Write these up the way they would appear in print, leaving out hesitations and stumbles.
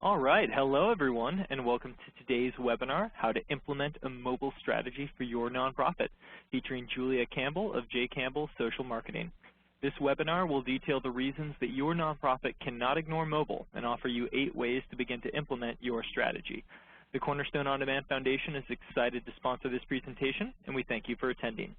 All right, hello everyone, and welcome to today's webinar, How to Implement a Mobile Strategy for Your Nonprofit, featuring Julia Campbell of J. Campbell Social Marketing. This webinar will detail the reasons that your nonprofit cannot ignore mobile and offer you 8 ways to begin to implement your strategy. The Cornerstone On Demand Foundation is excited to sponsor this presentation, and we thank you for attending.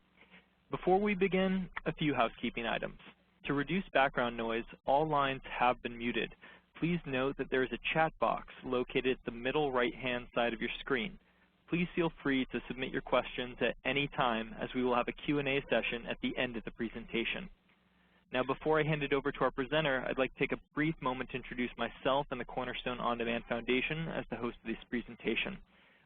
Before we begin, a few housekeeping items. To reduce background noise, all lines have been muted. Please note that there is a chat box located at the middle right-hand side of your screen. Please feel free to submit your questions at any time, as we will have a Q&A session at the end of the presentation. Now, before I hand it over to our presenter, I'd like to take a brief moment to introduce myself and the Cornerstone On Demand Foundation as the host of this presentation.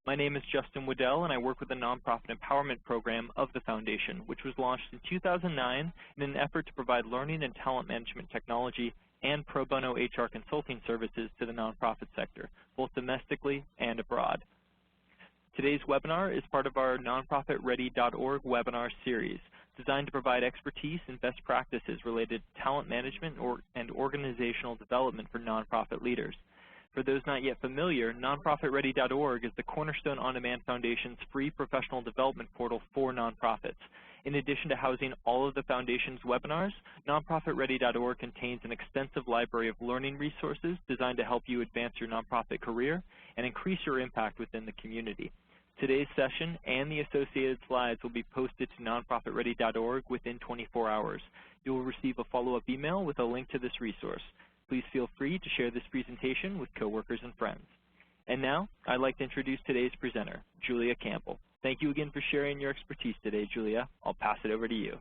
My name is Justin Waddell, and I work with the Nonprofit Empowerment Program of the Foundation, which was launched in 2009 in an effort to provide learning and talent management technology and pro bono HR consulting services to the nonprofit sector, both domestically and abroad. Today's webinar is part of our nonprofitready.org webinar series, designed to provide expertise and best practices related to talent management and organizational development for nonprofit leaders. For those not yet familiar, nonprofitready.org is the Cornerstone On Demand Foundation's free professional development portal for nonprofits. In addition to housing all of the Foundation's webinars, nonprofitready.org contains an extensive library of learning resources designed to help you advance your nonprofit career and increase your impact within the community. Today's session and the associated slides will be posted to nonprofitready.org within 24 hours. You will receive a follow-up email with a link to this resource. Please feel free to share this presentation with coworkers and friends. And now, I'd like to introduce today's presenter, Julia Campbell. Thank you again for sharing your expertise today, Julia. I'll pass it over to you.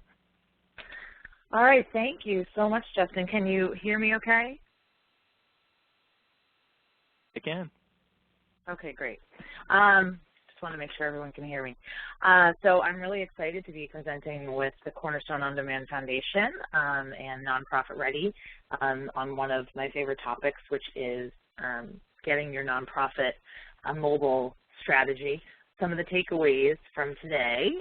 All right, thank you so much, Justin. Can you hear me okay? I can. Okay, great. Just want to make sure everyone can hear me. So I'm really excited to be presenting with the Cornerstone On Demand Foundation and Nonprofit Ready on one of my favorite topics, which is getting your nonprofit a mobile strategy. Some of the takeaways from today,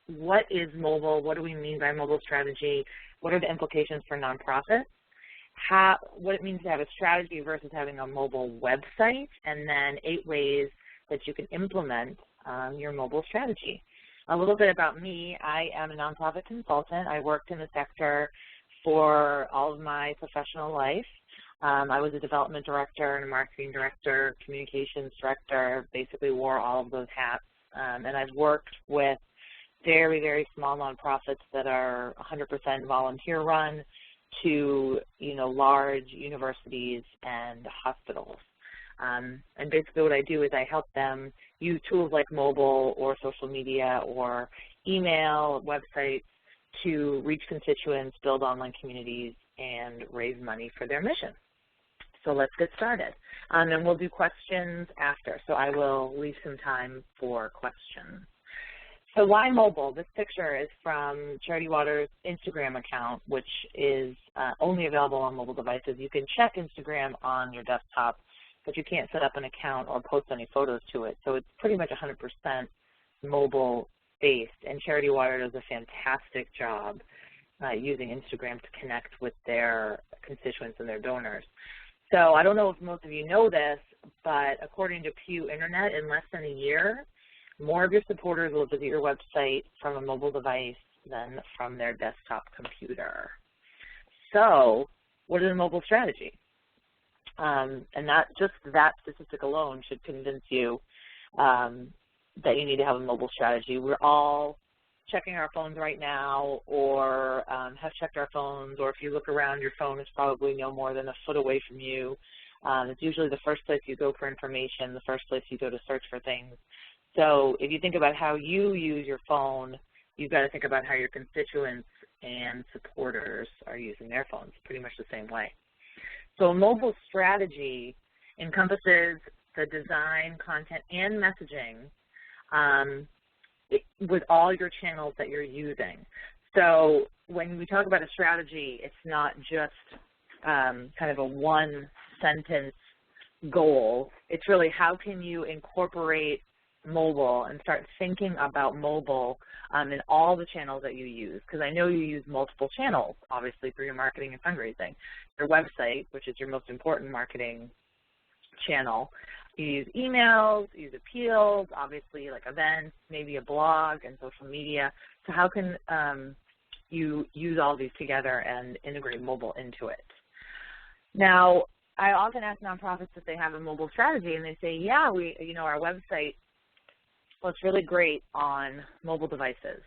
what is mobile? What do we mean by mobile strategy? What are the implications for nonprofits? What it means to have a strategy versus having a mobile website, and then 8 ways that you can implement your mobile strategy. A little bit about me. I am a nonprofit consultant. I worked in the sector for all of my professional life. I was a development director and a marketing director, communications director, basically wore all of those hats. And I've worked with very, very small nonprofits that are 100% volunteer run to, large universities and hospitals. And basically what I do is I help them use tools like mobile or social media or email, websites to reach constituents, build online communities, and raise money for their mission. So let's get started. And we'll do questions after, so I will leave some time for questions. So why mobile? This picture is from Charity Water's Instagram account, which is only available on mobile devices. You can check Instagram on your desktop, but you can't set up an account or post any photos to it. So it's pretty much 100% mobile-based, and Charity Water does a fantastic job using Instagram to connect with their constituents and their donors. So I don't know if most of you know this, but according to Pew Internet, in less than a year, more of your supporters will visit your website from a mobile device than from their desktop computer. So what is a mobile strategy? And just that statistic alone should convince you that you need to have a mobile strategy. We're all checking our phones right now, or have checked our phones, or if you look around, your phone is probably no more than a foot away from you. It's usually the first place you go for information, the first place you go to search for things. So if you think about how you use your phone, you've got to think about how your constituents and supporters are using their phones, pretty much the same way. So a mobile strategy encompasses the design, content, and messaging with all your channels that you're using. So when we talk about a strategy, it's not just kind of a one-sentence goal. It's really how can you incorporate mobile and start thinking about mobile in all the channels that you use, because I know you use multiple channels, obviously, for your marketing and fundraising. Your website, which is your most important marketing channel. You use emails, you use appeals, obviously like events, maybe a blog and social media. So how can you use all these together and integrate mobile into it? Now, I often ask nonprofits if they have a mobile strategy, and they say, yeah, our website looks really great on mobile devices.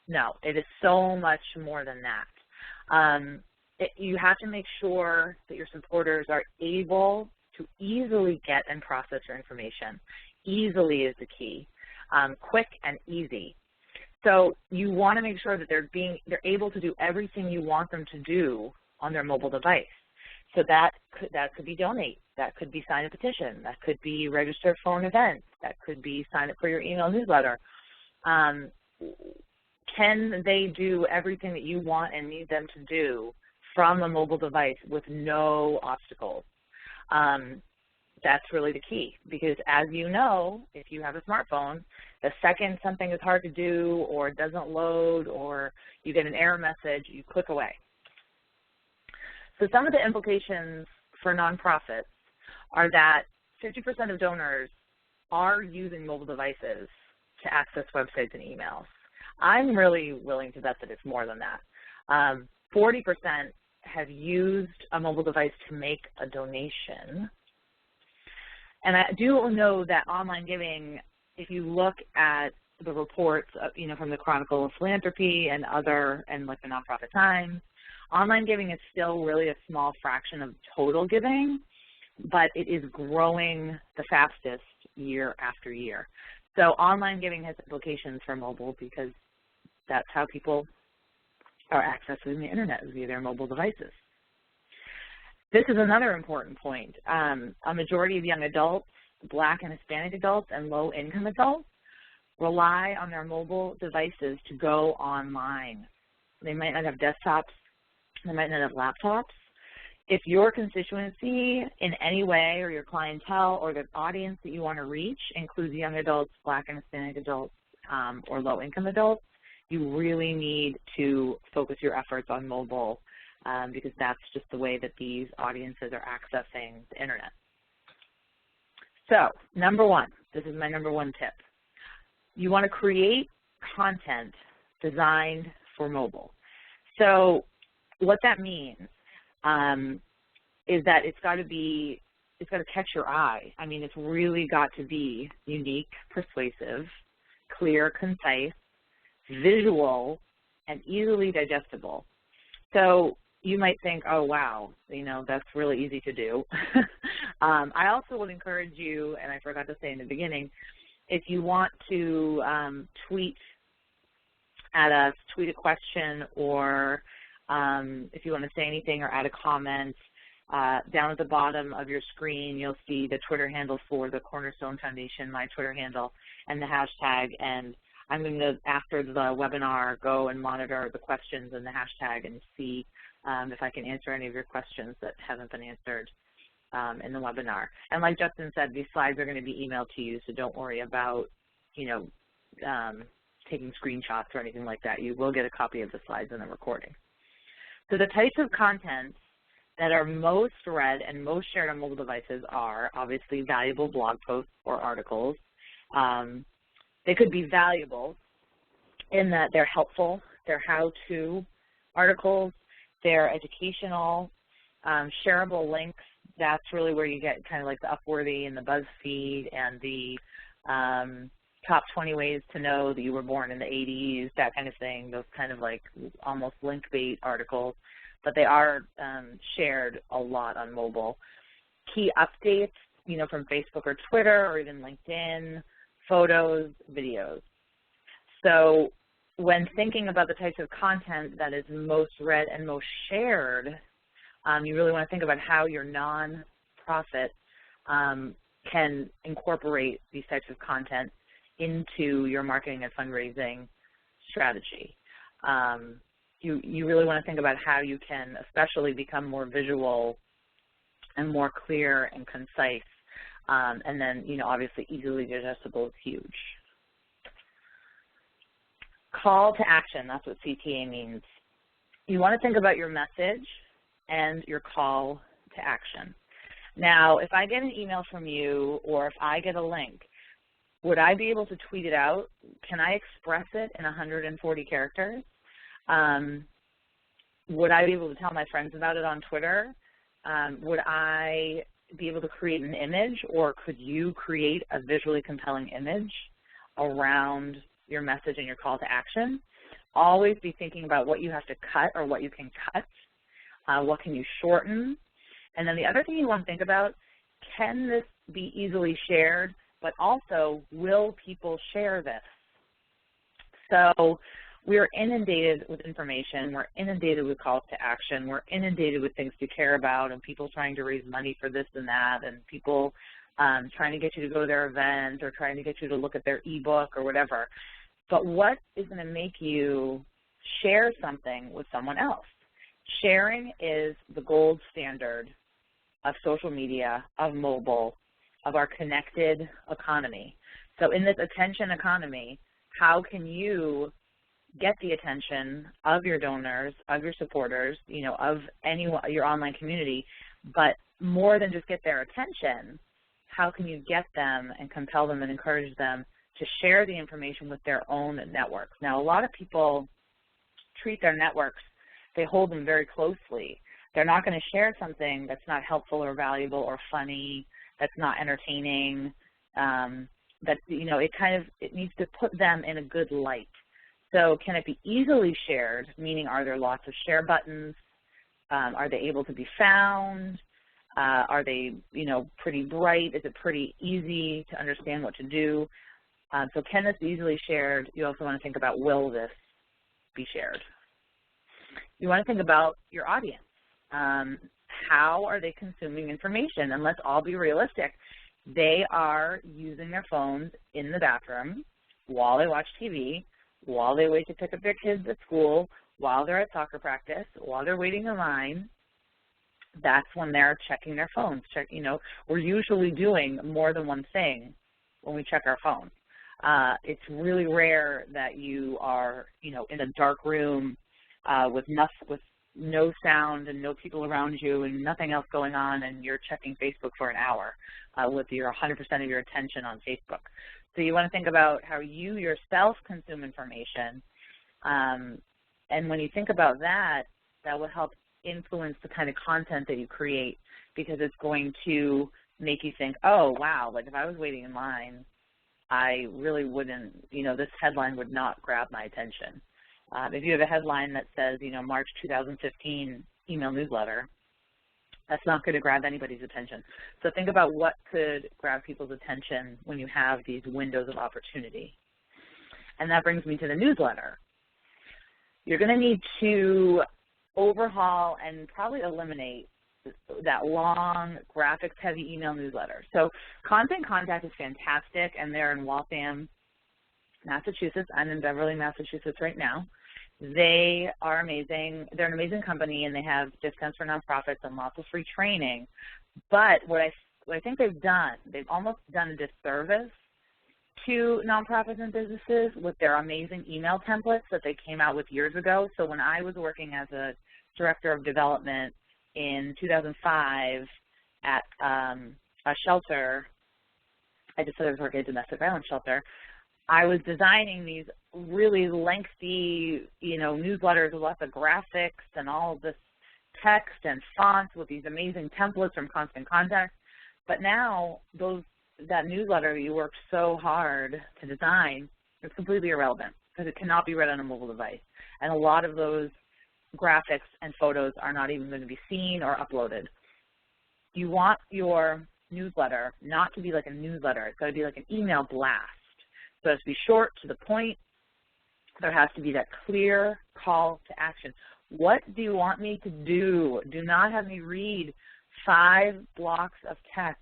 No, it is so much more than that. You have to make sure that your supporters are able to easily get and process your information. Easily is the key. Quick and easy. So you want to make sure that they're able to do everything you want them to do on their mobile device. So that could be donate, that could be sign a petition, that could be register for an event, that could be sign up for your email newsletter. Can they do everything that you want and need them to do from a mobile device with no obstacles? That's really the key, because as you know, if you have a smartphone, the second something is hard to do or doesn't load or you get an error message, you click away. So some of the implications for nonprofits are that 50% of donors are using mobile devices to access websites and emails. I'm really willing to bet that it's more than that. 40% have used a mobile device to make a donation. And I do know that online giving, if you look at the reports, from the Chronicle of Philanthropy and like the Nonprofit Times, online giving is still really a small fraction of total giving, but it is growing the fastest year after year. So online giving has implications for mobile because that's how people are accessing the internet, via their mobile devices. This is another important point. A majority of young adults, Black and Hispanic adults, and low-income adults rely on their mobile devices to go online. They might not have desktops. They might not have laptops. If your constituency in any way, or your clientele, or the audience that you want to reach includes young adults, Black and Hispanic adults, or low-income adults, you really need to focus your efforts on mobile because that's just the way that these audiences are accessing the internet. So, number one, this is my number one tip. You want to create content designed for mobile. So what that means is that it's got to catch your eye. I mean, it's really got to be unique, persuasive, clear, concise, visual, and easily digestible. So you might think, oh, wow, that's really easy to do. I also would encourage you, and I forgot to say in the beginning, if you want to tweet at us, tweet a question, or if you want to say anything or add a comment, down at the bottom of your screen, you'll see the Twitter handle for the Cornerstone Foundation, my Twitter handle, and the hashtag. And I'm going to, after the webinar, go and monitor the questions and the hashtag and see if I can answer any of your questions that haven't been answered in the webinar. And like Justin said, these slides are going to be emailed to you, so don't worry about, taking screenshots or anything like that. You will get a copy of the slides in the recording. So the types of content that are most read and most shared on mobile devices are obviously valuable blog posts or articles. They could be valuable in that they're helpful, they're how-to articles, they're educational, shareable links. That's really where you get kind of like the Upworthy and the BuzzFeed and the top 20 ways to know that you were born in the 80s, that kind of thing, those kind of like almost link bait articles, but they are shared a lot on mobile. Key updates, from Facebook or Twitter or even LinkedIn, photos, videos. So when thinking about the types of content that is most read and most shared, you really want to think about how your nonprofit can incorporate these types of content into your marketing and fundraising strategy. You really want to think about how you can especially become more visual and more clear and concise, and then, obviously easily digestible is huge. Call to action, that's what CTA means. You want to think about your message and your call to action. Now, if I get an email from you or if I get a link, would I be able to tweet it out? Can I express it in 140 characters? Would I be able to tell my friends about it on Twitter? Would I be able to create an image, or could you create a visually compelling image around your message and your call to action? Always be thinking about what you have to cut or what you can cut. What can you shorten? And then the other thing you want to think about, can this be easily shared, but also will people share this? So we're inundated with information, we're inundated with calls to action, we're inundated with things to care about and people trying to raise money for this and that, and people trying to get you to go to their event or trying to get you to look at their ebook or whatever. But what is going to make you share something with someone else? Sharing is the gold standard of social media, of mobile, of our connected economy. So in this attention economy, how can you get the attention of your donors, of your supporters, you know, of your online community, but more than just get their attention, how can you get them and compel them and encourage them to share the information with their own networks? Now, a lot of people treat their networks, they hold them very closely. They're not going to share something that's not helpful or valuable or funny, that's not entertaining, that, you know, it needs to put them in a good light. So can it be easily shared, meaning are there lots of share buttons? Are they able to be found? Are they, you know, pretty bright? Is it pretty easy to understand what to do? So can this be easily shared? You also want to think about, will this be shared? You want to think about your audience. How are they consuming information? And let's all be realistic. They are using their phones in the bathroom while they watch TV, while they wait to pick up their kids at school, while they're at soccer practice, while they're waiting in line. That's when they're checking their phones. You know, we're usually doing more than one thing when we check our phone. It's really rare that you are, you know, in a dark room with no sound and no people around you and nothing else going on, and you're checking Facebook for an hour with your 100% of your attention on Facebook. So you want to think about how you yourself consume information, and when you think about that, that will help influence the kind of content that you create, because it's going to make you think, oh, wow, like if I was waiting in line, I really wouldn't, you know, this headline would not grab my attention. If you have a headline that says, you know, March 2015 email newsletter, that's not going to grab anybody's attention. So think about what could grab people's attention when you have these windows of opportunity. And that brings me to the newsletter. You're going to need to overhaul and probably eliminate that long, graphics-heavy email newsletter. So Constant Contact is fantastic, and they're in Waltham, Massachusetts. I'm in Beverly, Massachusetts right now. They are amazing. They're an amazing company, and they have discounts for nonprofits and lots of free training. But what I think they've almost done a disservice to nonprofits and businesses with their amazing email templates that they came out with years ago. So when I was working as a director of development in 2005 at a shelter, I just said I was working at a domestic violence shelter, I was designing these really lengthy, you know, newsletters with lots of graphics and all of this text and fonts with these amazing templates from Constant Contact. But now that newsletter you worked so hard to design is completely irrelevant because it cannot be read on a mobile device. And a lot of those graphics and photos are not even going to be seen or uploaded. You want your newsletter not to be like a newsletter. It's got to be like an email blast. So it has to be short, to the point. There has to be that clear call to action. What do you want me to do? Do not have me read 5 blocks of text.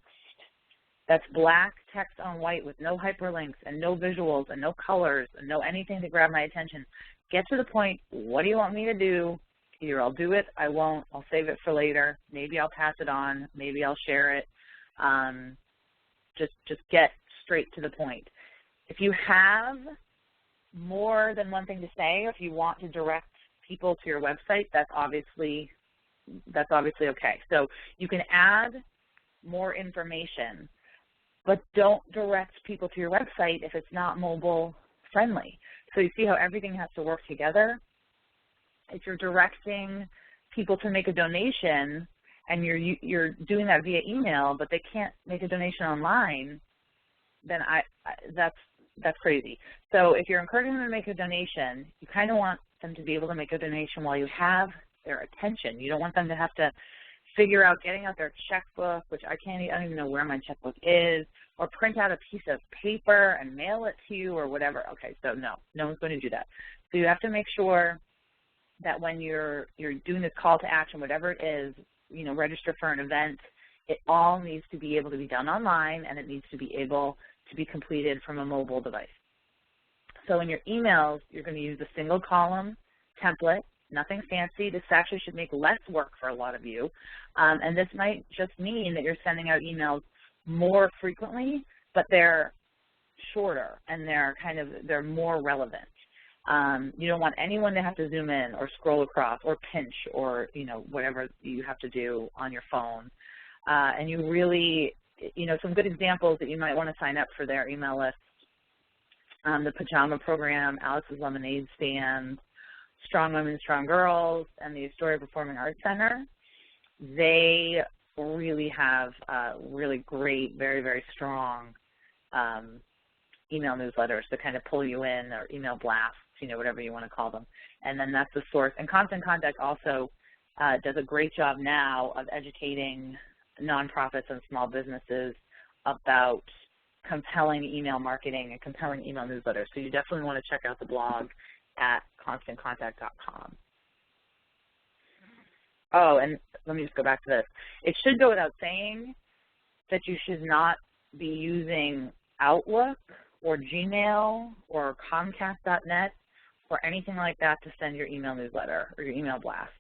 That's black text on white with no hyperlinks and no visuals and no colors and no anything to grab my attention. Get to the point. What do you want me to do? Either I'll do it, I won't, I'll save it for later. Maybe I'll pass it on. Maybe I'll share it. Just get straight to the point. If you have more than one thing to say, or if you want to direct people to your website, that's obviously okay. So you can add more information, but don't direct people to your website if it's not mobile friendly. So you see how everything has to work together? If you're directing people to make a donation and you're doing that via email, but they can't make a donation online, then that's crazy. So if you're encouraging them to make a donation, you kind of want them to be able to make a donation while you have their attention. You don't want them to have to figure out getting out their checkbook, which I don't even know where my checkbook is, or print out a piece of paper and mail it to you or whatever. Okay, so no one's going to do that. So you have to make sure that when you're doing this call to action, whatever it is, register for an event, it all needs to be able to be done online, and it needs to be able to be completed from a mobile device. So in your emails, you're going to use a single column template, nothing fancy. This actually should make less work for a lot of you. And this might just mean that you're sending out emails more frequently, but they're shorter and they're more relevant. You don't want anyone to have to zoom in or scroll across or pinch or, whatever you have to do on your phone. And you really, some good examples that you might want to sign up for their email list. The Pajama Program, Alice's Lemonade Stand, Strong Women, Strong Girls, and the Astoria Performing Arts Center. They really have really great, very, very strong email newsletters to kind of pull you in, or email blasts, whatever you want to call them. And then that's the source. And Constant Contact also does a great job now of educating nonprofits and small businesses about compelling email marketing and compelling email newsletters. So you definitely want to check out the blog at constantcontact.com. Oh, and let me just go back to this. It should go without saying that you should not be using Outlook or Gmail or Comcast.net or anything like that to send your email newsletter or your email blast.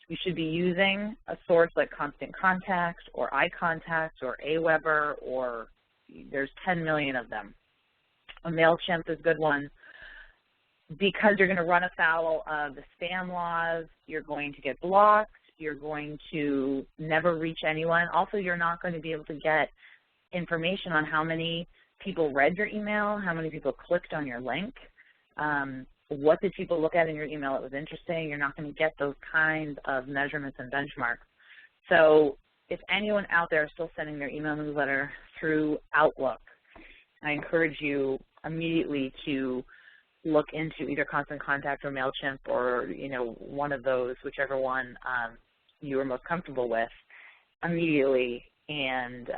You should be using a source like Constant Contact or iContact or Aweber, or there's 10 million of them. A MailChimp is a good one, because you're going to run afoul of the spam laws. You're going to get blocked. You're going to never reach anyone. Also, you're not going to be able to get information on how many people read your email, how many people clicked on your link, what did people look at in your email that was interesting. You're not going to get those kinds of measurements and benchmarks. So if anyone out there is still sending their email newsletter through Outlook, I encourage you immediately to look into either Constant Contact or MailChimp, or one of those, whichever one you are most comfortable with, immediately, and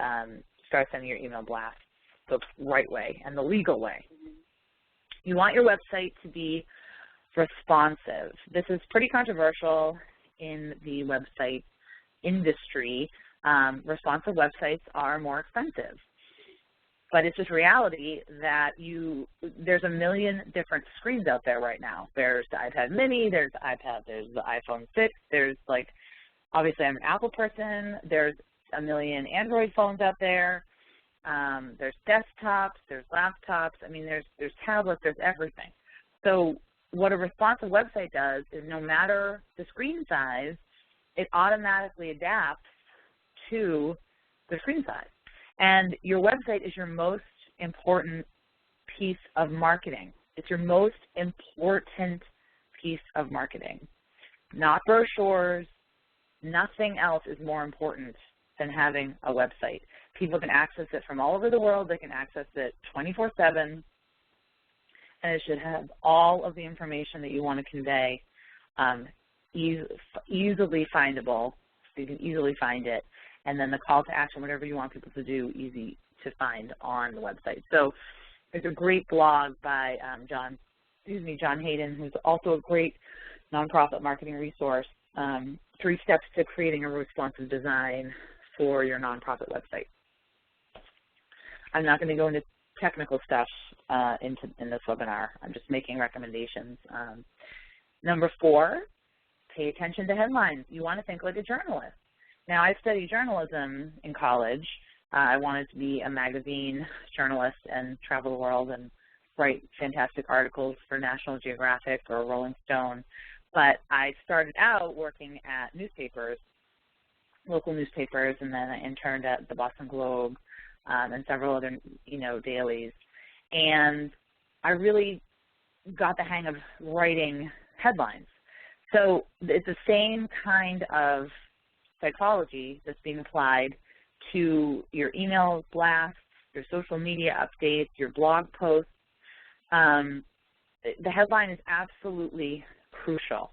start sending your email blasts the right way and the legal way. You want your website to be responsive. This is pretty controversial in the website industry. Responsive websites are more expensive. But it's just reality that there's a million different screens out there right now. There's the iPad mini, there's the iPad, there's the iPhone 6, there's obviously I'm an Apple person, there's a million Android phones out there, there's desktops, there's laptops, there's tablets, there's everything. So what a responsive website does is, no matter the screen size, it automatically adapts to the screen size. And your website is your most important piece of marketing. It's your most important piece of marketing. Not brochures, nothing else is more important than having a website. People can access it from all over the world. They can access it 24/7, and it should have all of the information that you want to convey, easily findable, so you can easily find it. And then the call to action, whatever you want people to do, easy to find on the website. So there's a great blog by John Hayden, who's also a great nonprofit marketing resource, 3 steps to creating a responsive design for your nonprofit website. I'm not going to go into technical stuff in this webinar. I'm just making recommendations. Number 4, pay attention to headlines. You want to think like a journalist. Now, I studied journalism in college. I wanted to be a magazine journalist and travel the world and write fantastic articles for National Geographic or Rolling Stone. But I started out working at newspapers, local newspapers, and then I interned at the Boston Globe and several other, dailies. And I really got the hang of writing headlines. So it's the same kind of psychology that's being applied to your email blasts, your social media updates, your blog posts. The headline is absolutely crucial.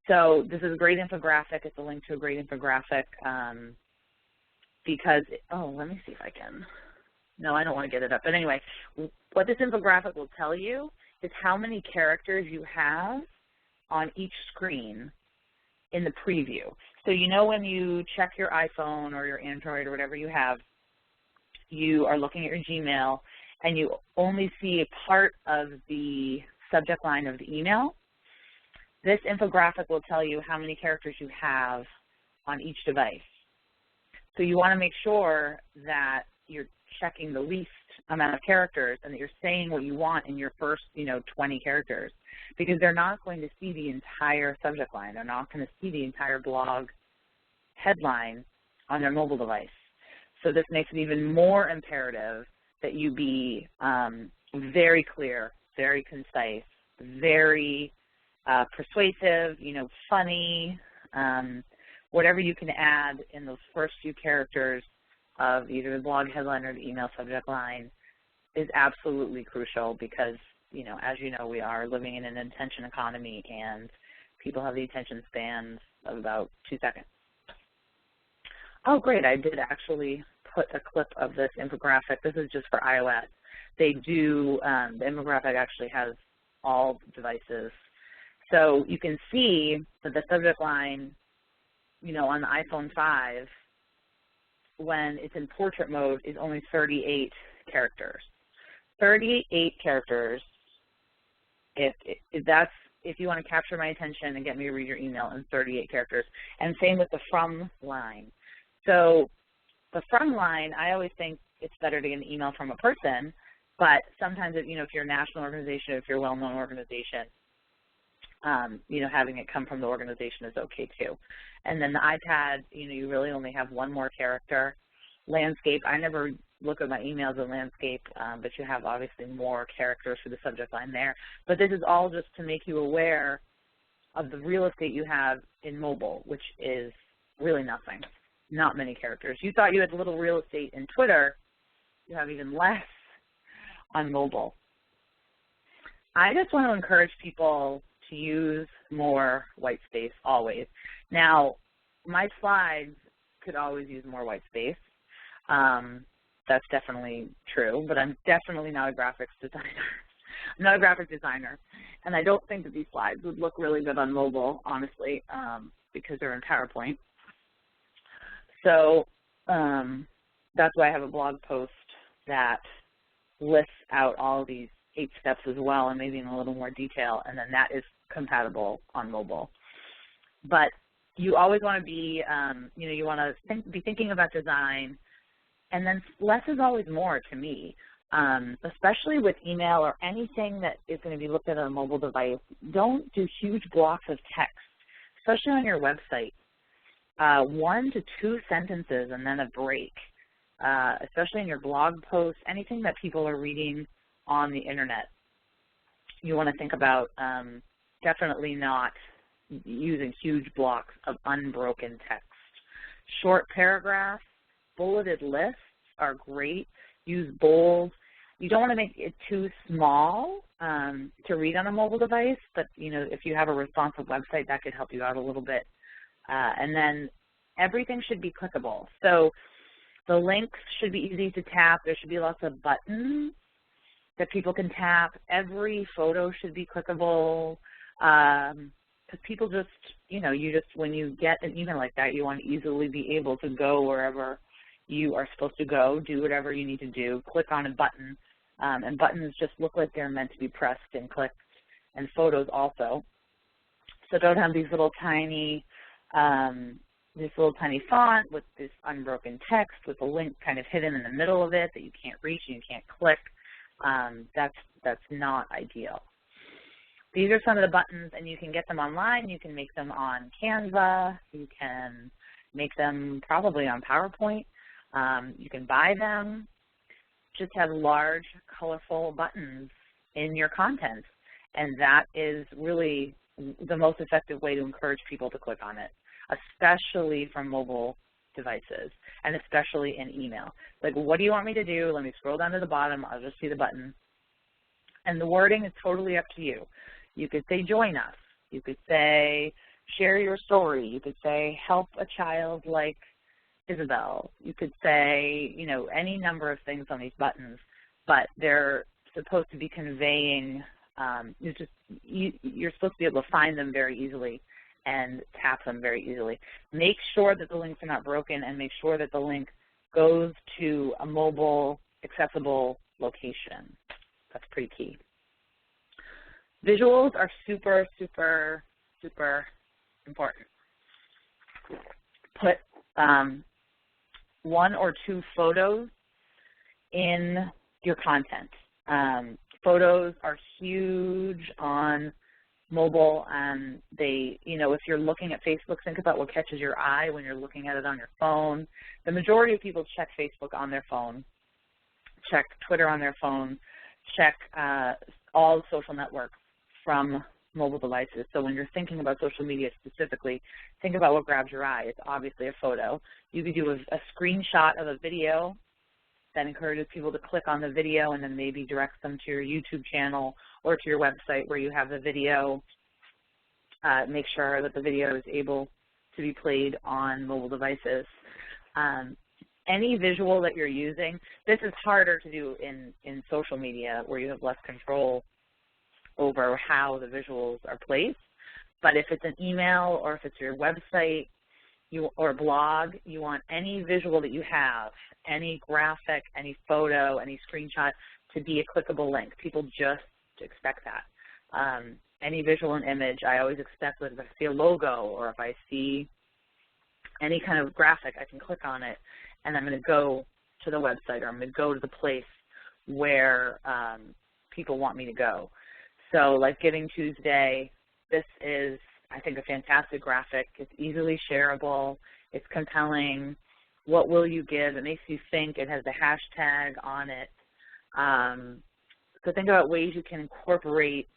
So this is a great infographic. It's a link to a great infographic because, let me see if I can. No, I don't want to get it up. But anyway, what this infographic will tell you is how many characters you have on each screen in the preview. So when you check your iPhone or your Android or whatever you have, you are looking at your Gmail and you only see a part of the subject line of the email. This infographic will tell you how many characters you have on each device. So you want to make sure that you're checking the least amount of characters and that you're saying what you want in your first, 20 characters, because they're not going to see the entire subject line. They're not going to see the entire blog headline on their mobile device. So this makes it even more imperative that you be very clear, very concise, very persuasive, funny, whatever you can add in those first few characters of either the blog headline or the email subject line is absolutely crucial because, as you know, we are living in an attention economy and people have the attention spans of about 2 seconds. Oh, great. I did actually put a clip of this infographic. This is just for iOS. They do, the infographic actually has all devices. So you can see that the subject line, on the iPhone 5, when it's in portrait mode, is only 38 characters. 38 characters, if you want to capture my attention and get me to read your email in 38 characters. And same with the from line. So the from line, I always think it's better to get an email from a person, but sometimes, if you're a national organization, if you're a well-known organization, having it come from the organization is okay too. And then the iPad, you really only have one more character. Landscape, I never look at my emails in landscape, but you have obviously more characters for the subject line there. But this is all just to make you aware of the real estate you have in mobile, which is really nothing, not many characters. You thought you had little real estate in Twitter, you have even less on mobile. I just want to encourage people to use more white space always. Now, my slides could always use more white space. That's definitely true, but I'm definitely not a graphics designer. I'm not a graphic designer, and I don't think that these slides would look really good on mobile, honestly, because they're in PowerPoint. So that's why I have a blog post that lists out all of these 8 steps as well, and maybe in a little more detail, and then that is compatible on mobile. But you always want to be, you want to be thinking about design, and then less is always more to me, especially with email or anything that is going to be looked at on a mobile device. Don't do huge blocks of text, especially on your website. 1 to 2 sentences and then a break, especially in your blog posts, anything that people are reading on the internet. You want to think about definitely not using huge blocks of unbroken text. Short paragraphs, bulleted lists are great. Use bold. You don't want to make it too small to read on a mobile device, but if you have a responsive website, that could help you out a little bit. And then everything should be clickable. So the links should be easy to tap. There should be lots of buttons that people can tap. Every photo should be clickable. Because people just, when you get an email like that, you want to easily be able to go wherever you are supposed to go, do whatever you need to do, click on a button, and buttons just look like they're meant to be pressed and clicked, and photos also. So don't have these little tiny font with this unbroken text with a link kind of hidden in the middle of it that you can't reach and you can't click. That's not ideal. These are some of the buttons, and you can get them online. You can make them on Canva. You can make them probably on PowerPoint. You can buy them. Just have large, colorful buttons in your content, and that is really the most effective way to encourage people to click on it, especially from mobile devices and especially in email. Like, what do you want me to do? Let me scroll down to the bottom. I'll just see the button. And the wording is totally up to you. You could say, join us. You could say, share your story. You could say, help a child like Isabel. You could say, you know, any number of things on these buttons, but they're supposed to be conveying, you're supposed to be able to find them very easily and tap them very easily. Make sure that the links are not broken, and make sure that the link goes to a mobile accessible location. That's pretty key. Visuals are super, super, super important. Put 1 or 2 photos in your content. Photos are huge on mobile, and they, you know, if you're looking at Facebook, think about what catches your eye when you're looking at it on your phone. The majority of people check Facebook on their phone, check Twitter on their phone, check all social networks from mobile devices. So when you're thinking about social media specifically, think about what grabs your eye. It's obviously a photo. You could do a screenshot of a video that encourages people to click on the video and then maybe directs them to your YouTube channel or to your website where you have the video. Make sure that the video is able to be played on mobile devices. Any visual that you're using, this is harder to do in social media where you have less control over how the visuals are placed. But if it's an email or if it's your website or blog, you want any visual that you have, any graphic, any photo, any screenshot to be a clickable link. People just expect that. Any visual and image, I always expect that if I see a logo or if I see any kind of graphic, I can click on it and I'm going to go to the website or I'm going to go to the place where people want me to go. So like Giving Tuesday, this is, I think, a fantastic graphic. It's easily shareable. It's compelling. What will you give? It makes you think. It has the hashtag on it. So think about ways you can incorporate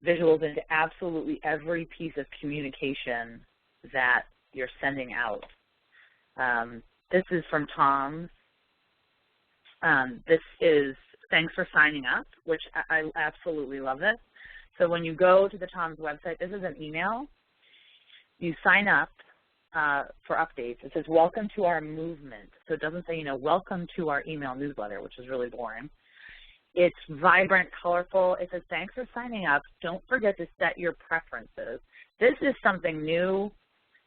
visuals into absolutely every piece of communication that you're sending out. This is from Tom's. This is thanks for signing up, which I absolutely love it. So when you go to the Tom's website, this is an email. You sign up for updates. It says, welcome to our movement. So it doesn't say, you know, welcome to our email newsletter, which is really boring. It's vibrant, colorful. It says, thanks for signing up. Don't forget to set your preferences. This is something new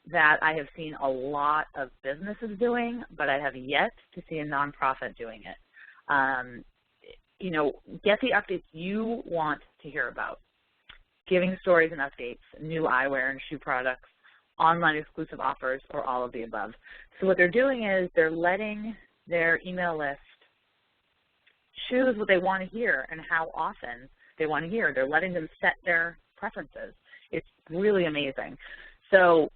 that I have seen a lot of businesses doing, but I have yet to see a nonprofit doing it. You know, get the updates you want to hear about. Giving stories and updates, new eyewear and shoe products, online exclusive offers, or all of the above. So what they're doing is they're letting their email list choose what they want to hear and how often they want to hear. They're letting them set their preferences. It's really amazing. So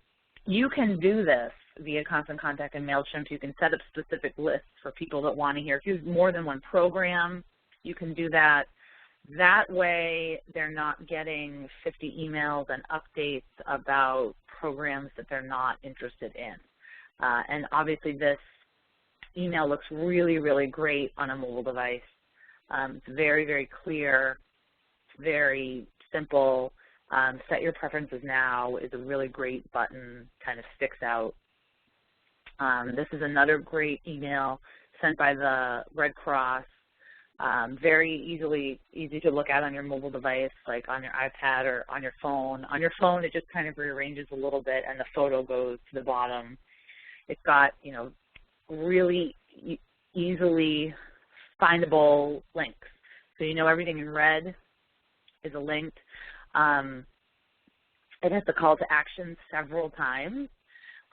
you can do this via Constant Contact and MailChimp. You can set up specific lists for people that want to hear. If you have more than one program, you can do that. That way they're not getting 50 emails and updates about programs that they're not interested in. And obviously this email looks really, really great on a mobile device. It's very, very clear, very simple. Set your preferences now is a really great button, kind of sticks out. This is another great email sent by the Red Cross. Very easy to look at on your mobile device, like on your iPad or on your phone. On your phone, it just kind of rearranges a little bit, and the photo goes to the bottom. It's got, you know, really easily findable links. So you know everything in red is a link. It has the call to action several times,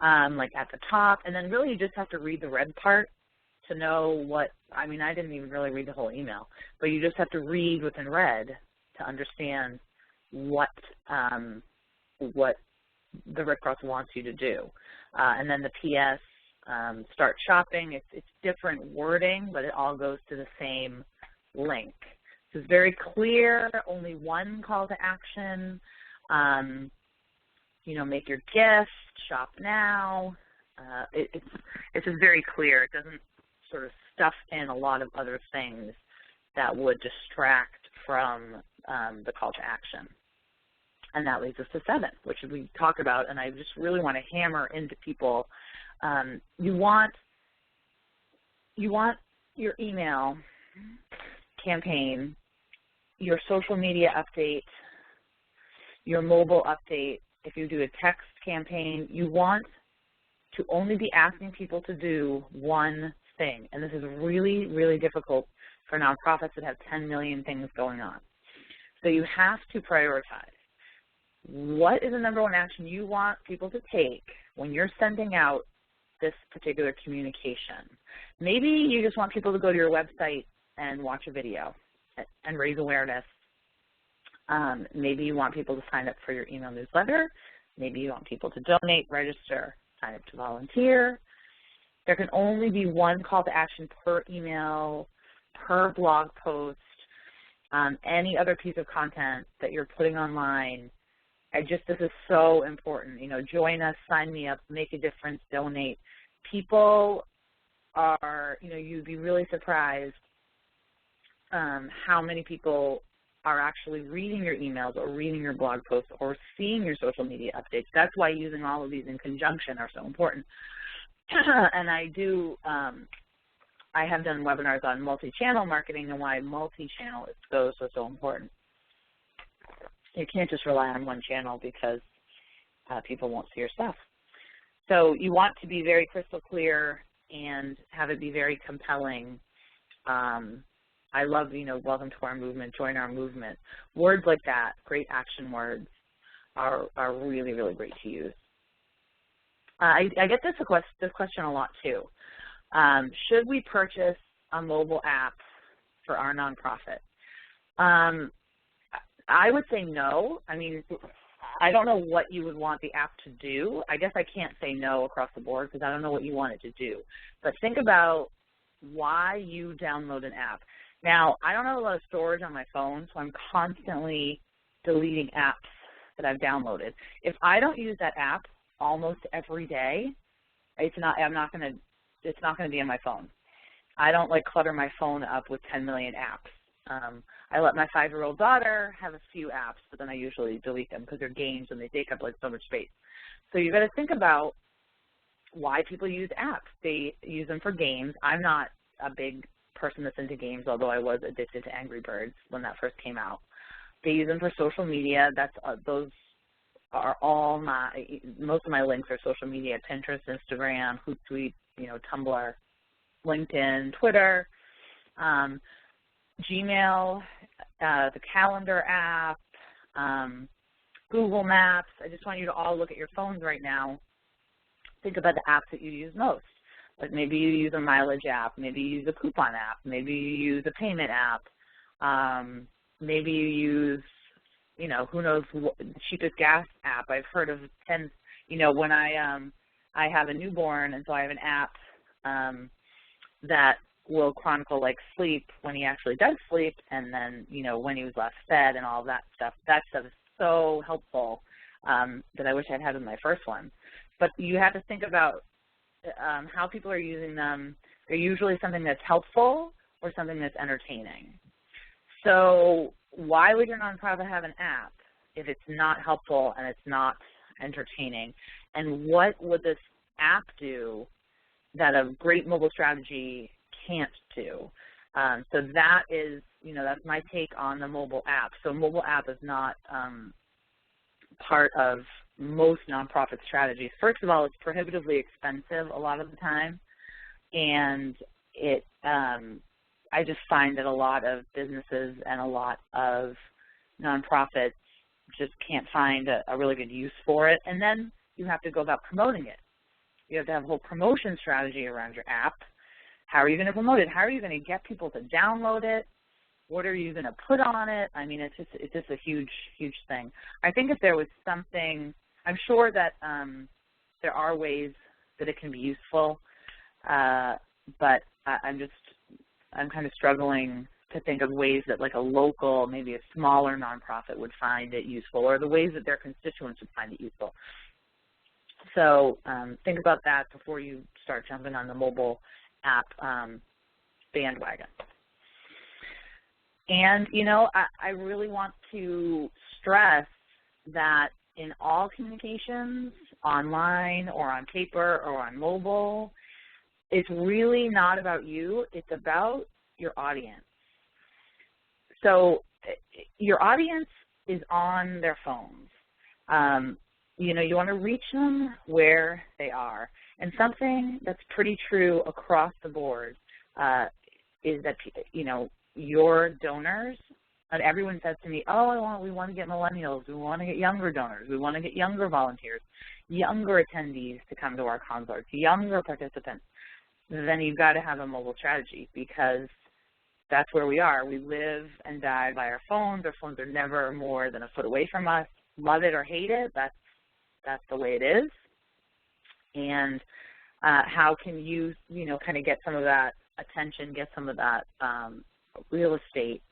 like at the top, and then really you just have to read the red part to know what, I mean, I didn't even really read the whole email, but you just have to read what's in red to understand what the Red Cross wants you to do. and then the PS, start shopping. It's different wording, but it all goes to the same link. So it's very clear, only one call to action. You know, make your gift, shop now. It's just very clear. It doesn't sort of stuff in a lot of other things that would distract from the call to action. And that leads us to 7, which we talk about, and I just really want to hammer into people. You want your email campaign, your social media update, your mobile update. If you do a text campaign, you want to only be asking people to do one thing. And this is really, really difficult for nonprofits that have 10 million things going on. So you have to prioritize. What is the number one action you want people to take when you're sending out this particular communication? Maybe you just want people to go to your website and watch a video and raise awareness. Maybe you want people to sign up for your email newsletter. Maybe you want people to donate, register, sign up to volunteer. There can only be one call to action per email, per blog post, any other piece of content that you're putting online. This is so important. You know, join us, sign me up, make a difference, donate. People are, you know, you'd be really surprised how many people are actually reading your emails or reading your blog posts or seeing your social media updates. That's why using all of these in conjunction are so important. And I have done webinars on multi-channel marketing and why multi-channel is so important. You can't just rely on one channel because people won't see your stuff. So you want to be very crystal clear and have it be very compelling. I love, you know, welcome to our movement, join our movement. Words like that, great action words, are really, really great to use. I get this question a lot too. Should we purchase a mobile app for our nonprofit? I would say no. I mean, I don't know what you would want the app to do. I guess I can't say no across the board because I don't know what you want it to do. But think about why you download an app. Now, I don't have a lot of storage on my phone, so I'm constantly deleting apps that I've downloaded. If I don't use that app almost every day, it's not going to be on my phone. I don't like clutter my phone up with 10 million apps. I let my 5-year-old daughter have a few apps, but then I usually delete them because they're games and they take up like so much space. So you've got to think about why people use apps. They use them for games. I'm not a big person that's into games, although I was addicted to Angry Birds when that first came out. They use them for social media. Those are all most of my links are social media: Pinterest, Instagram, Hootsuite, you know, Tumblr, LinkedIn, Twitter, Gmail, the calendar app, Google Maps. I just want you to all look at your phones right now. Think about the apps that you use most. Like maybe you use a mileage app, maybe you use a coupon app, maybe you use a payment app, maybe you use, you know, who knows, cheapest gas app. I've heard of 10, you know, when I have a newborn, and so I have an app that will chronicle like sleep when he actually does sleep, and then, you know, when he was last fed and all of that stuff. That stuff is so helpful that I wish I'd had in my first one. But you have to think about how people are using them. They're usually something that's helpful or something that's entertaining. So why would your nonprofit have an app if it's not helpful and it's not entertaining? And what would this app do that a great mobile strategy can't do? So that is, you know, that's my take on the mobile app. So mobile app is not part of most nonprofit strategies. First of all, it's prohibitively expensive a lot of the time, and it I just find that a lot of businesses and a lot of nonprofits just can't find a really good use for it. And then you have to go about promoting it. You have to have a whole promotion strategy around your app. How are you going to promote it? How are you going to get people to download it? What are you going to put on it? I mean, it's just a huge, huge thing. I think if there was something, I'm sure that there are ways that it can be useful, but I'm kind of struggling to think of ways that like a local, maybe a smaller nonprofit would find it useful, or the ways that their constituents would find it useful. So think about that before you start jumping on the mobile app bandwagon. And, you know, I really want to stress that in all communications, online or on paper or on mobile, it's really not about you, it's about your audience. So your audience is on their phones. You know, you want to reach them where they are. And something that's pretty true across the board is that, you know, your donors, and everyone says to me, oh, we want to get millennials, we want to get younger donors, we want to get younger volunteers, younger attendees to come to our concerts, younger participants. Then you've got to have a mobile strategy, because that's where we are. We live and die by our phones. Our phones are never more than a foot away from us. Love it or hate it, that's the way it is. And how can you, you know, kind of get some of that attention, get some of that real estate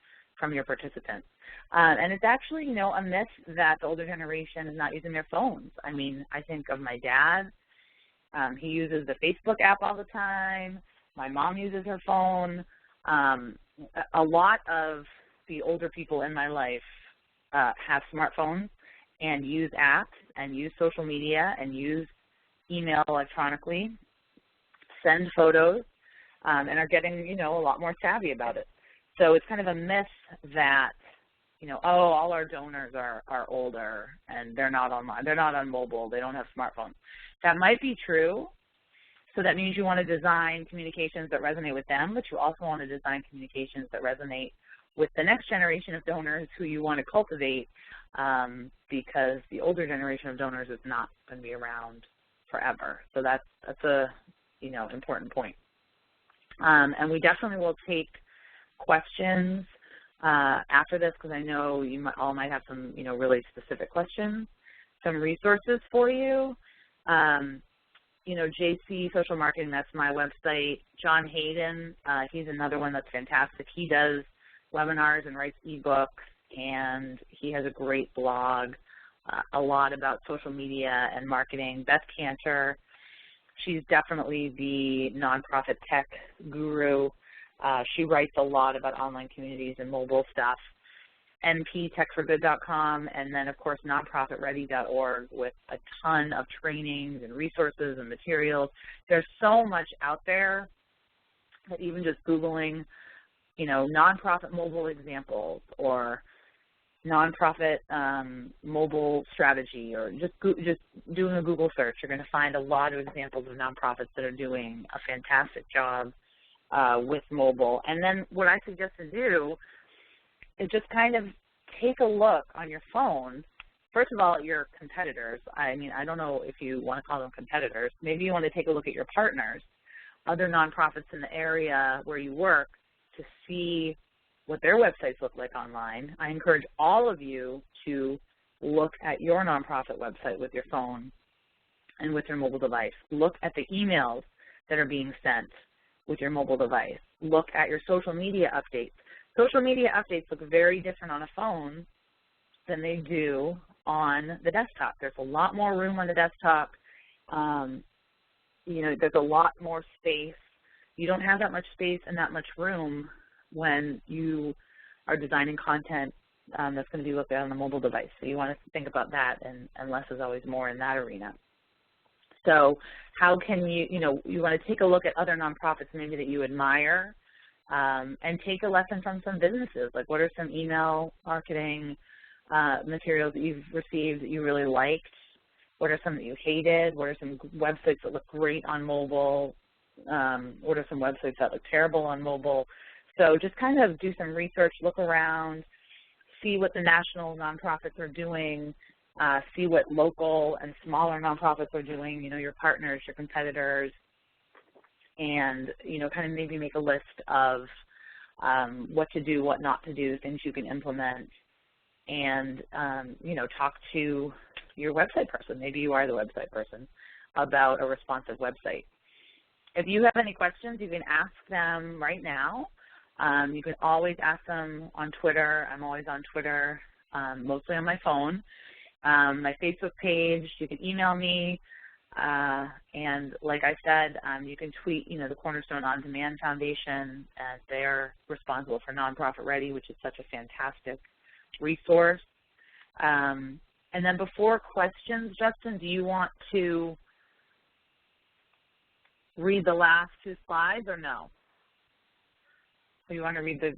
from your participants? And it's actually, you know, a myth that the older generation is not using their phones. I mean, I think of my dad. He uses the Facebook app all the time. My mom uses her phone. A lot of the older people in my life have smartphones and use apps and use social media and use email electronically, send photos, and are getting, you know, a lot more savvy about it. So it's kind of a myth that, you know, oh, all our donors are older and they're not online, they're not on mobile, they don't have smartphones. That might be true. So that means you want to design communications that resonate with them, but you also want to design communications that resonate with the next generation of donors who you want to cultivate, because the older generation of donors is not going to be around forever. So that's a, you know, important point. And we definitely will take questions after this, because I know you all might have some, you know, really specific questions, some resources for you. You know, JC Social Marketing, that's my website. John Hayden, he's another one that's fantastic. He does webinars and writes ebooks, and he has a great blog, a lot about social media and marketing. Beth Cantor, she's definitely the nonprofit tech guru. She writes a lot about online communities and mobile stuff. nptechforgood.com, and then, of course, nonprofitready.org with a ton of trainings and resources and materials. There's so much out there that even just Googling, you know, nonprofit mobile examples or nonprofit mobile strategy, or just doing a Google search, you're going to find a lot of examples of nonprofits that are doing a fantastic job with mobile. And then what I suggest to do is just kind of take a look on your phone, first of all, at your competitors. I mean, I don't know if you want to call them competitors. Maybe you want to take a look at your partners, other nonprofits in the area where you work, to see what their websites look like online. I encourage all of you to look at your nonprofit website with your phone and with your mobile device. Look at the emails that are being sent with your mobile device. Look at your social media updates. Social media updates look very different on a phone than they do on the desktop. There's a lot more room on the desktop. You know, there's a lot more space. You don't have that much space and that much room when you are designing content that's going to be looked at on a mobile device. So you want to think about that, and less is always more in that arena. So how can you, you know, you want to take a look at other nonprofits maybe that you admire, and take a lesson from some businesses. Like, what are some email marketing materials that you've received that you really liked? What are some that you hated? What are some websites that look great on mobile? What are some websites that look terrible on mobile? So just kind of do some research, look around, see what the national nonprofits are doing, see what local and smaller nonprofits are doing, you know, your partners, your competitors, and, you know, kind of maybe make a list of what to do, what not to do, things you can implement, and, you know, talk to your website person. Maybe you are the website person. about a responsive website. If you have any questions, you can ask them right now. You can always ask them on Twitter. I'm always on Twitter, mostly on my phone. My Facebook page, you can email me. And like I said, you can tweet, the Cornerstone On Demand Foundation, and they're responsible for Nonprofit Ready, which is such a fantastic resource. And then before questions, Justin, do you want to read the last 2 slides or no? Or you want to read this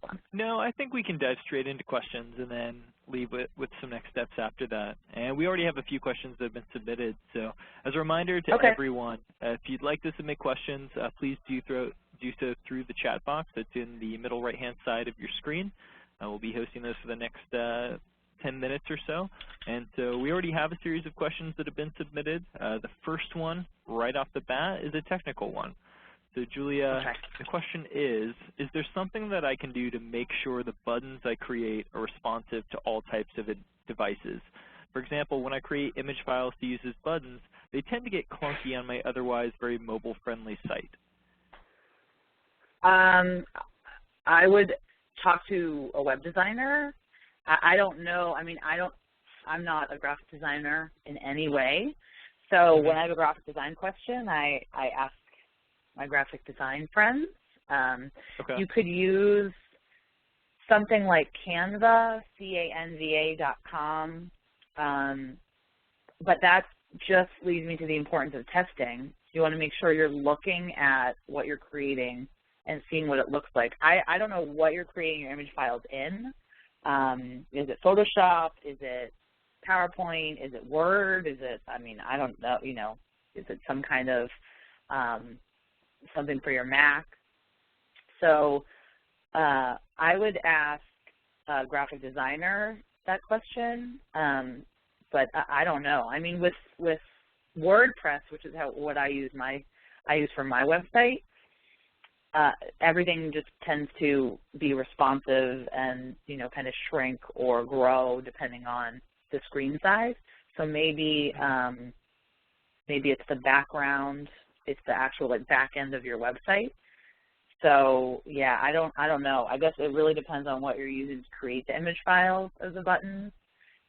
one? No, I think we can dive straight into questions and then leave with some next steps after that. And we already have a few questions that have been submitted. So as a reminder to everyone, if you'd like to submit questions, please do so through the chat box that's in the middle right-hand side of your screen. We'll be hosting those for the next 10 minutes or so. And so we already have a series of questions that have been submitted. The first one, right off the bat, is a technical one. So Julia, the question is there something that I can do to make sure the buttons I create are responsive to all types of devices? For example, when I create image files to use as buttons, they tend to get clunky on my otherwise very mobile-friendly site. I would talk to a web designer. I don't know. I mean, I'm not a graphic designer in any way. So when I have a graphic design question, I ask my graphic design friends. You could use something like Canva, canva.com, but that just leads me to the importance of testing. You want to make sure you're looking at what you're creating and seeing what it looks like. I don't know what you're creating your image files in. Is it Photoshop? Is it PowerPoint? Is it Word? Is it, I don't know, is it some kind of something for your Mac? So I would ask a graphic designer that question, but I don't know. I mean, with WordPress, which is what I use for my website, everything just tends to be responsive and kind of shrink or grow depending on the screen size. So maybe it's the background, it's the actual back end of your website. So yeah, I don't know. I guess it really depends on what you're using to create the image files of the buttons,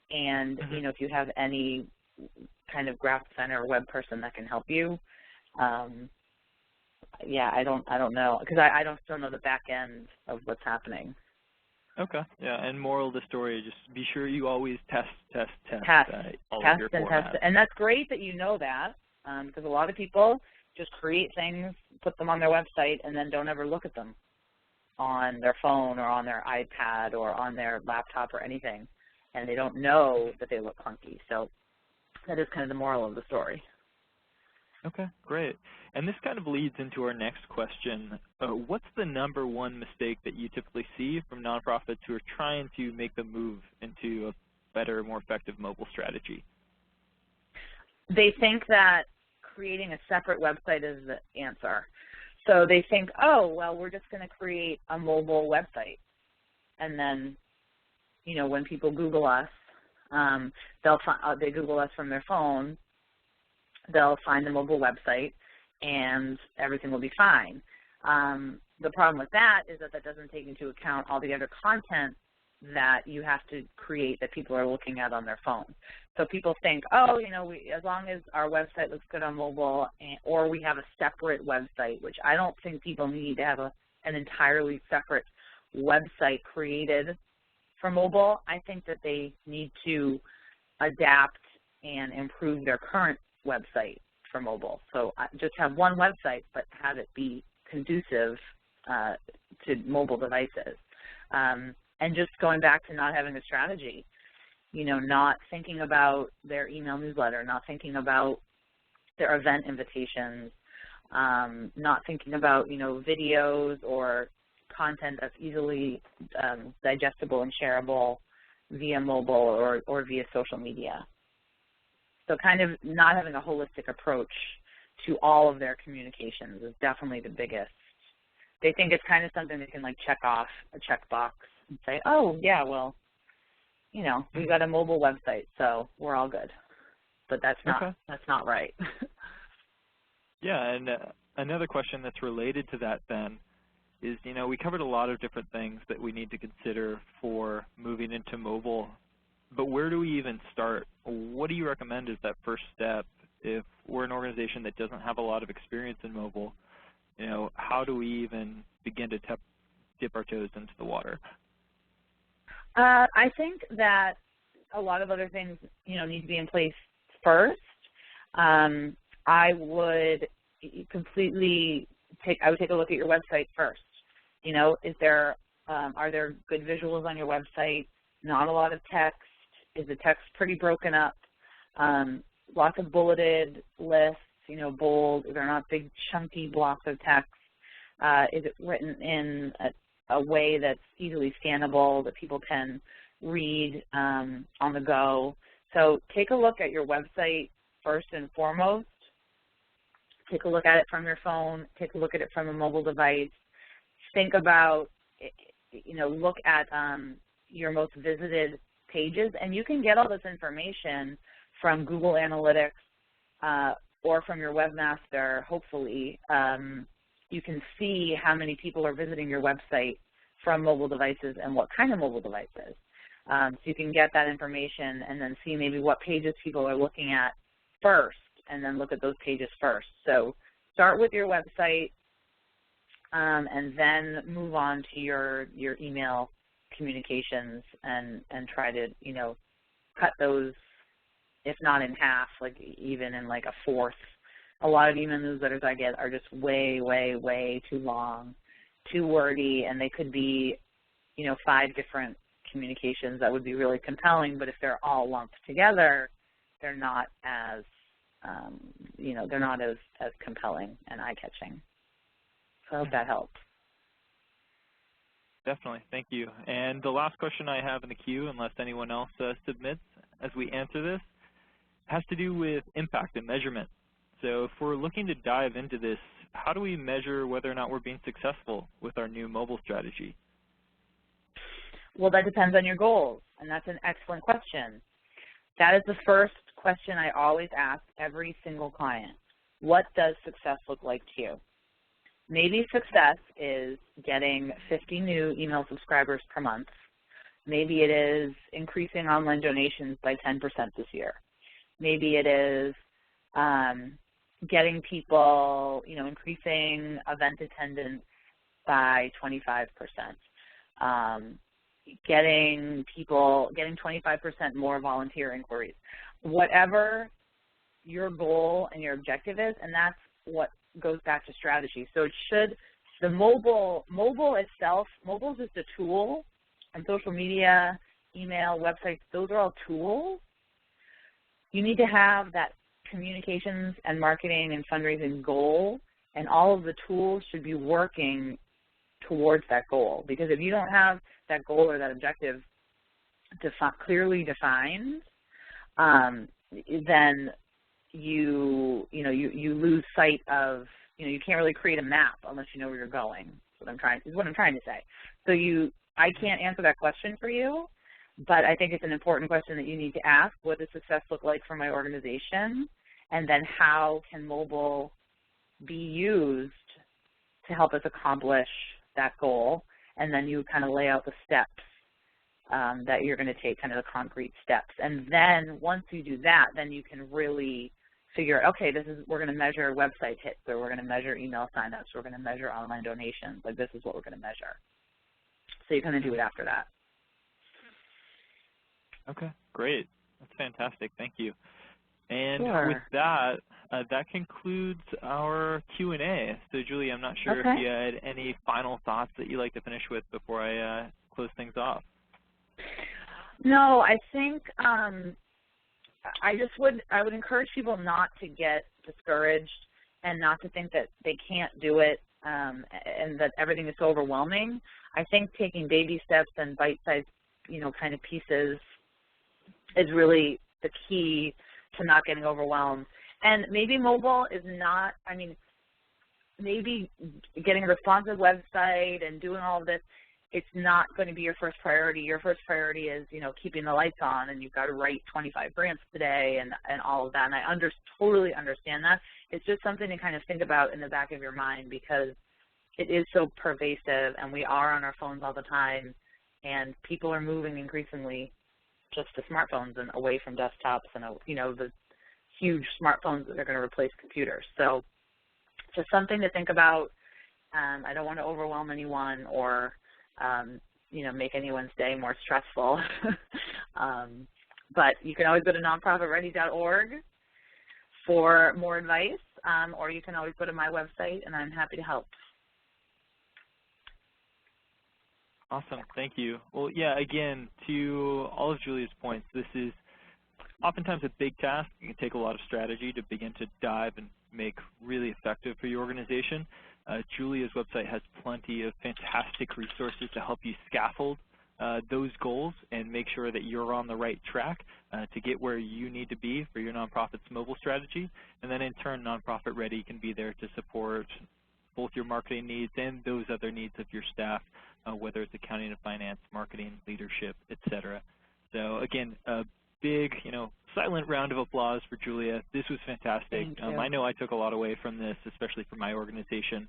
and if you have any kind of graphic designer or web person that can help you. Yeah, I don't know, because I don't still know the back end of what's happening. Okay. Yeah, and moral of the story, just be sure you always test all of your formats. And that's great that you know that, because a lot of people just create things, put them on their website, and then don't ever look at them on their phone or on their iPad or on their laptop or anything, and they don't know that they look clunky. So that is kind of the moral of the story. Okay, great. And this kind of leads into our next question. What's the #1 mistake that you typically see from nonprofits who are trying to make the move into a better, more effective mobile strategy? They think that creating a separate website is the answer. So they think, oh, well, we're just going to create a mobile website. And then, when people Google us, they Google us from their phone, they'll find the mobile website, and everything will be fine. The problem with that is that doesn't take into account all the other content that you have to create that people are looking at on their phone. So people think, oh, as long as our website looks good on mobile, or we have a separate website, which I don't think people need to have an entirely separate website created for mobile. I think that they need to adapt and improve their current website for mobile. So just have one website, but have it be conducive to mobile devices. And just going back to not having a strategy, not thinking about their email newsletter, not thinking about their event invitations, not thinking about, videos or content that's easily digestible and shareable via mobile or via social media. So kind of not having a holistic approach to all of their communications is definitely the biggest. They think it's kind of something they can check off a checkbox and say, oh, yeah, well, we got a mobile website, so we're all good. but that's not right. Yeah, and another question that's related to that then is, we covered a lot of different things that we need to consider for moving into mobile, but where do we even start? What do you recommend as that first step if we're an organization that doesn't have a lot of experience in mobile? How do we even begin to dip our toes into the water? I think that a lot of other things, need to be in place first. I would take a look at your website first. Are there good visuals on your website? Not a lot of text. Is the text pretty broken up? Lots of bulleted lists, bold. They're not big chunky blocks of text. Is it written in a way that's easily scannable that people can read on the go? So take a look at your website first and foremost. Take a look at it from your phone. Take a look at it from a mobile device. Think about, look at your most visited pages, and you can get all this information from Google Analytics or from your webmaster, hopefully. You can see how many people are visiting your website from mobile devices and what kind of mobile devices. So you can get that information and then see maybe what pages people are looking at first, and then look at those pages first. So start with your website and then move on to your email communications and try to, cut those, if not in half, like even in like a fourth. A lot of email newsletters I get are just way, way, way too long, too wordy, and they could be, 5 different communications that would be really compelling, but if they're all lumped together, they're not as, they're not as compelling and eye-catching. So I hope that helps. Definitely, thank you. And the last question I have in the queue, unless anyone else submits as we answer this, has to do with impact and measurement. So if we're looking to dive into this, how do we measure whether or not we're being successful with our new mobile strategy? Well, that depends on your goals, and that's an excellent question. That is the first question I always ask every single client. What does success look like to you? Maybe success is getting 50 new email subscribers per month. Maybe it is increasing online donations by 10% this year. Maybe it is getting people, increasing event attendance by 25%. Getting 25% more volunteer inquiries. Whatever your goal and your objective is, and that's what goes back to strategy. So it should, the mobile itself, mobile is just a tool, and social media, email, websites, those are all tools. You need to have that communications and marketing and fundraising goal, and all of the tools should be working towards that goal. Because if you don't have that goal or that objective clearly defined, then you lose sight of, you can't really create a map unless you know where you're going. Is what I'm trying to say. So I can't answer that question for you, but I think it's an important question that you need to ask. What does success look like for my organization? And then how can mobile be used to help us accomplish that goal? And then you kind of lay out the steps that you're going to take, kind of the concrete steps. And then once you do that, then you can really figure out, okay, we're going to measure website hits, or we're going to measure email signups, we're going to measure online donations. Like, this is what we're going to measure. So you kind of do it after that. Okay, great. That's fantastic. Thank you. And Sure. with that, that concludes our Q&A. So, Julie, I'm not sure if you had any final thoughts that you'd like to finish with before I close things off. No, I think I would encourage people not to get discouraged and not to think that they can't do it and that everything is so overwhelming. I think taking baby steps and bite-sized, kind of pieces is really the key to not getting overwhelmed. And maybe mobile is not, maybe getting a responsive website and doing all of this it's not going to be your first priority. Your first priority is, keeping the lights on, and you've got to write 25 grants today and all of that. And I totally understand that. It's just something to kind of think about in the back of your mind, because it is so pervasive, and we are on our phones all the time, and people are moving increasingly just to smartphones and away from desktops and, the huge smartphones that are going to replace computers. So just something to think about. I don't want to overwhelm anyone or make anyone's day more stressful. But you can always go to nonprofitready.org for more advice, or you can always go to my website, and I'm happy to help. Awesome. Thank you. Well, yeah, again, to all of Julia's points, this is oftentimes a big task. It can take a lot of strategy to begin to dive and make really effective for your organization. Julia's website has plenty of fantastic resources to help you scaffold those goals and make sure that you're on the right track to get where you need to be for your nonprofit's mobile strategy. And then in turn, Nonprofit Ready can be there to support both your marketing needs and those other needs of your staff, whether it's accounting and finance, marketing, leadership, etc. So again, a big, silent round of applause for Julia. This was fantastic. I know I took a lot away from this, especially for my organization.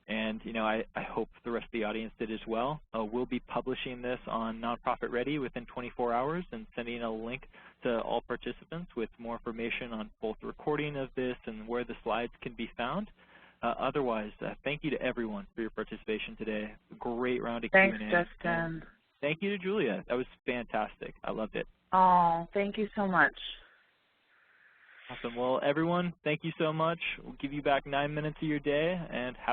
And, I hope the rest of the audience did as well. We'll be publishing this on Nonprofit Ready within 24 hours and sending a link to all participants with more information on both the recording of this and where the slides can be found. Otherwise, thank you to everyone for your participation today. Great round of Q&A. Thanks, Justin. Thank you to Julia. That was fantastic. I loved it. Oh, thank you so much. Awesome. Well, everyone, thank you so much. We'll give you back 9 minutes of your day, and have